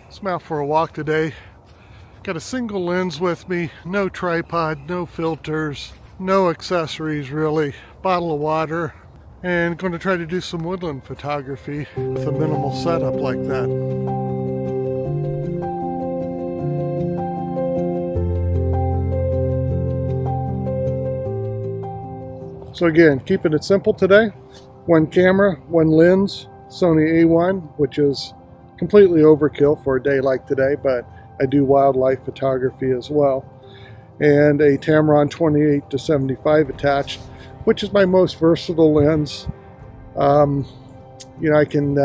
So I'm out for a walk today. Got a single lens with me, no tripod, no filters, no accessories really, bottle of water, and going to try to do some woodland photography with a minimal setup like that. So again, keeping it simple today. One camera, one lens, Sony A1, which is completely overkill for a day like today, but I do wildlife photography as well. And a Tamron 28-75 attached, which is my most versatile lens. I can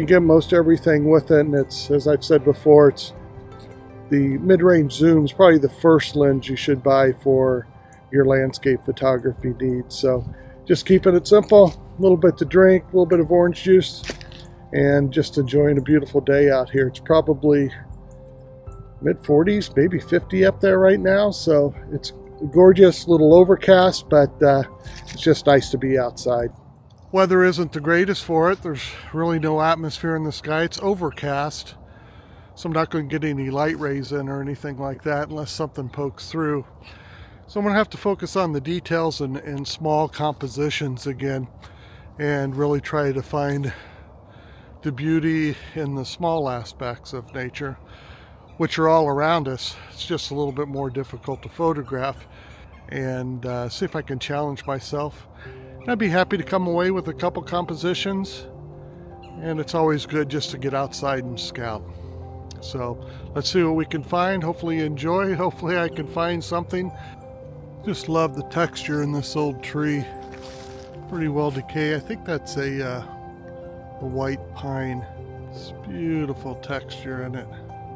get most everything with it, and it's, as I've said before, it's the mid-range zoom is probably the first lens you should buy for your landscape photography needs. So just keeping it simple, a little bit to drink, a little bit of orange juice, and just enjoying a beautiful day out here. It's probably mid-40s, maybe 50 up there right now, so it's gorgeous, a little overcast, but it's just nice to be outside. Weather isn't the greatest for it. There's really no atmosphere in the sky. It's overcast, so I'm not going to get any light rays in or anything like that unless something pokes through. So I'm going to have to focus on the details and small compositions again, and really try to find the beauty in the small aspects of nature, which are all around us. It's just a little bit more difficult to photograph, and see if I can challenge myself. And I'd be happy to come away with a couple compositions, and it's always good just to get outside and scout. So let's see what we can find. Hopefully you enjoy. Hopefully I can find something. Just love the texture in this old tree. Pretty well decayed. I think that's a white pine. It's beautiful texture in it.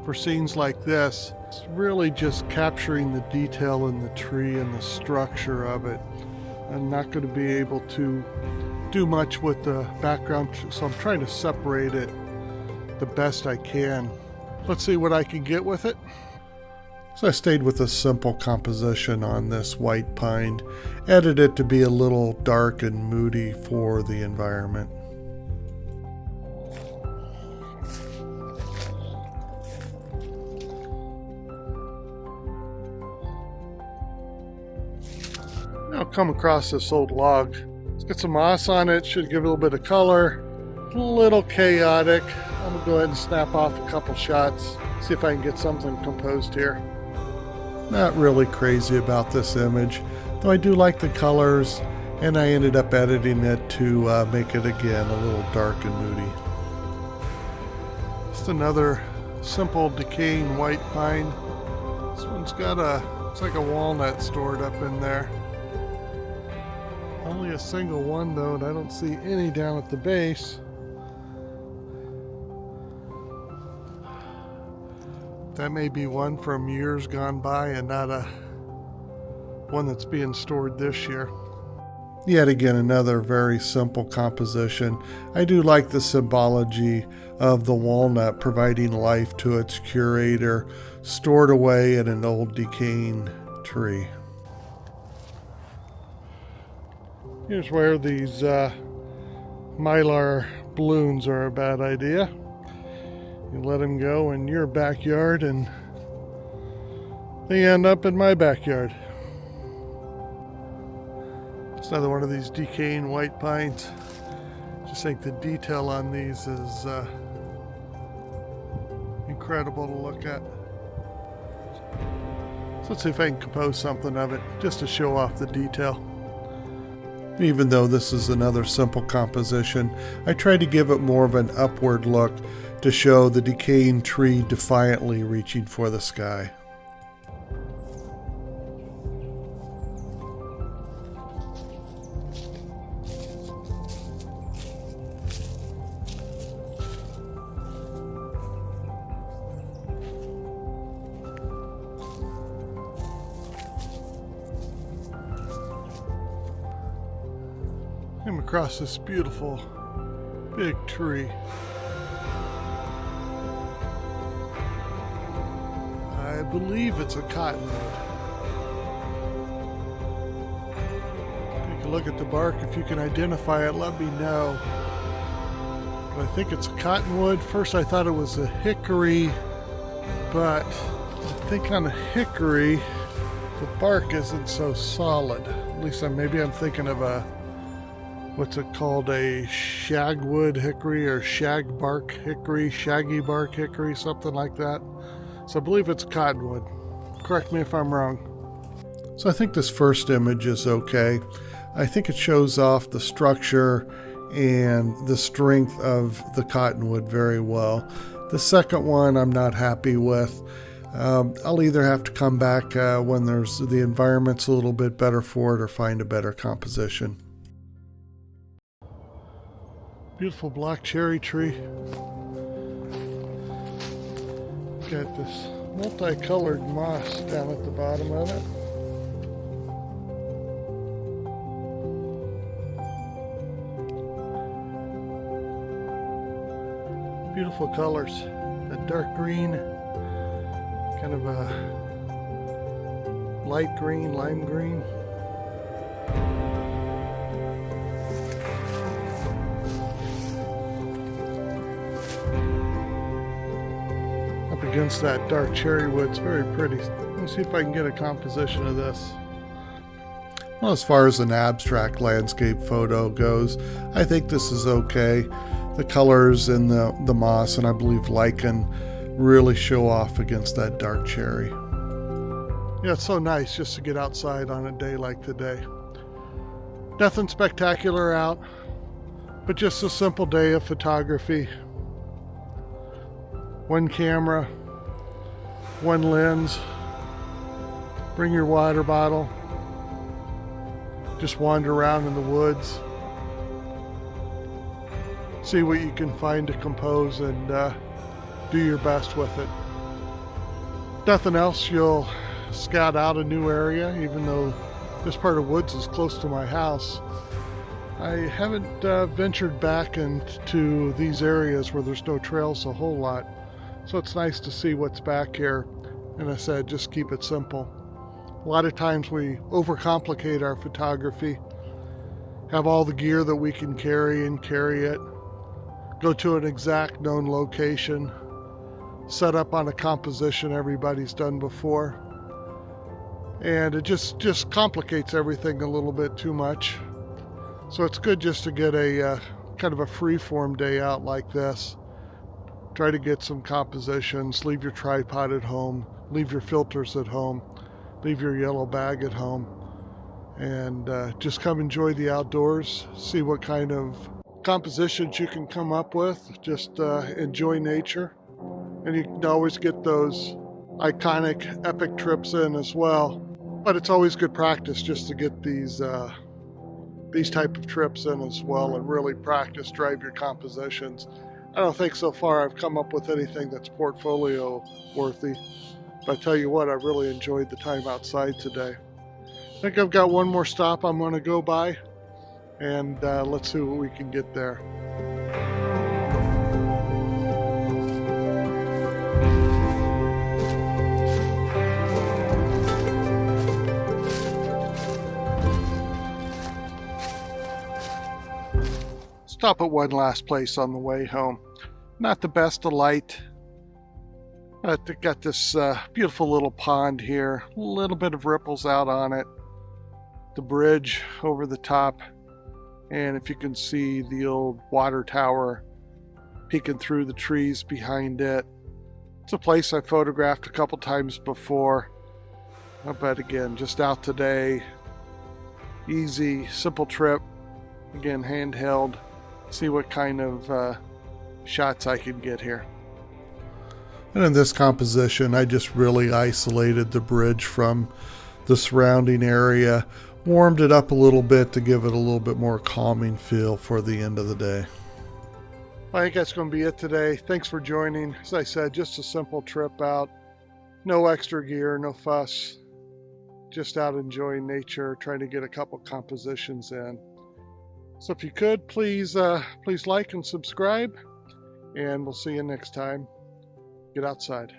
For scenes like this, it's really just capturing the detail in the tree and the structure of it. I'm not going to be able to do much with the background, so I'm trying to separate it the best I can. Let's see what I can get with it. So I stayed with a simple composition on this white pine, added it to be a little dark and moody for the environment. Now I've come across this old log. It's got some moss on it, should give it a little bit of color. A little chaotic. I'm gonna go ahead and snap off a couple shots, see if I can get something composed here. Not really crazy about this image, though I do like the colors, and I ended up editing it to make it again a little dark and moody. Just another simple decaying white pine. This one's got it's like a walnut stored up in there. Only a single one though, and I don't see any down at the base. That may be one from years gone by and not one that's being stored this year. Yet again, another very simple composition. I do like the symbology of the walnut providing life to its curator, stored away in an old decaying tree. Here's where these mylar balloons are a bad idea. You let them go in your backyard and they end up in my backyard. It's another one of these decaying white pines. Just think the detail on these is incredible to look at. So let's see if I can compose something of it just to show off the detail. Even though this is another simple composition, I try to give it more of an upward look to show the decaying tree defiantly reaching for the sky. Came across this beautiful big tree. I believe it's a cottonwood. Take a look at the bark. If you can identify it, let me know. But I think it's a cottonwood. First I thought it was a hickory, but I think on a hickory the bark isn't so solid. At least maybe I'm thinking of a, what's it called, a shagwood hickory or shag bark hickory, shaggy bark hickory, something like that. So I believe it's cottonwood. Correct me if I'm wrong. So I think this first image is okay. I think it shows off the structure and the strength of the cottonwood very well. The second one I'm not happy with. I'll either have to come back when the environment's a little bit better for it, or find a better composition. Beautiful black cherry tree. Got this multicolored moss down at the bottom of it. Beautiful colors. That dark green, kind of a light green, lime green. Up against that dark cherry wood, it's very pretty. Let's see if I can get a composition of this. Well, as far as an abstract landscape photo goes, I think this is okay. The colors in the moss and I believe lichen really show off against that dark cherry. Yeah, it's so nice just to get outside on a day like today. Nothing spectacular out, but just a simple day of photography. One camera, one lens, bring your water bottle, just wander around in the woods. See what you can find to compose and do your best with it. Nothing else, you'll scout out a new area, even though this part of woods is close to my house. I haven't ventured back into these areas where there's no trails a whole lot. So it's nice to see what's back here. And I said, just keep it simple. A lot of times we overcomplicate our photography, have all the gear that we can carry and carry it, go to an exact known location, set up on a composition everybody's done before, and it just complicates everything a little bit too much. So it's good just to get a kind of a free-form day out like this. Try to get some compositions, leave your tripod at home, leave your filters at home, leave your yellow bag at home, and just come enjoy the outdoors, see what kind of compositions you can come up with. Just enjoy nature, and you can always get those iconic epic trips in as well. But it's always good practice just to get these type of trips in as well, and really practice, drive your compositions. I don't think so far I've come up with anything that's portfolio worthy, but I tell you what, I really enjoyed the time outside today. I think I've got one more stop I'm going to go by, and let's see what we can get there. Stop at one last place on the way home. Not the best of light. But they got this beautiful little pond here. A little bit of ripples out on it. The bridge over the top. And if you can see the old water tower peeking through the trees behind it. It's a place I photographed a couple times before. But again, just out today. Easy, simple trip. Again, handheld. See what kind of shots I can get here. And in this composition, I just really isolated the bridge from the surrounding area, warmed it up a little bit to give it a little bit more calming feel for the end of the day. I think that's going to be it today. Thanks for joining. As I said, just a simple trip out. No extra gear, no fuss. Just out enjoying nature, trying to get a couple compositions in. So if you could, please like and subscribe, and we'll see you next time. Get outside.